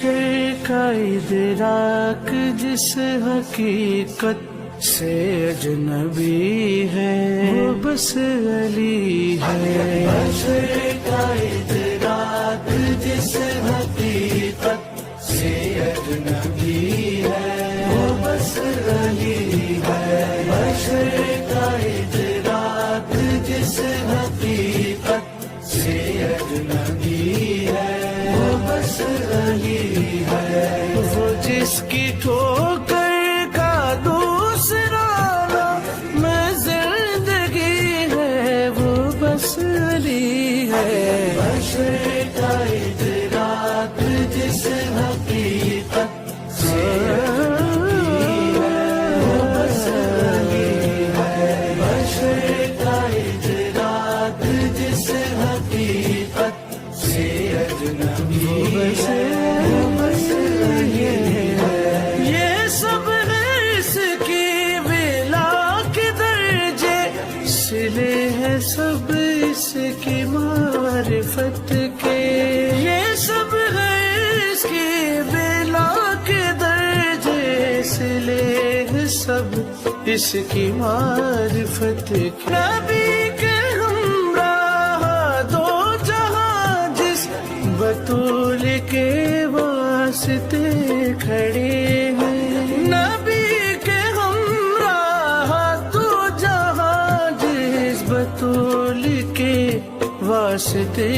بشر کا ادراک جس حقیقت سے اجنبی ہے وہ بس علی ہے. بشر کا ادراک جس حقیقت سے اجنبی ہے وہ بس علی ہے. بشر کا ادراک جس حقیقت سے اجنبی ہے وہ بس علی ہے. وہ جس کی ٹھوکر کا دوسرا نام زندگی ہے وہ بس علی ہے. بشر کا ادراک جس حقیقت سے اجنبی ہے وہ بس علی ہے. بشر کا ادراک جس حقیقت سے اجنبی ہے وہ بس علی ہے. یہ سب اس کی ولا کے درجے سلے ہیں سب اس کی معرفت کے. یہ سب اس کی ولا کے درجے سلے ہیں سب اس کی معرفت کے. نبی کے ہمراہ دو جہاں جس بطول کے واسطے کھڑے ہیں. نبی کے ہمراہ دو جہاں جس بطول کے واسطے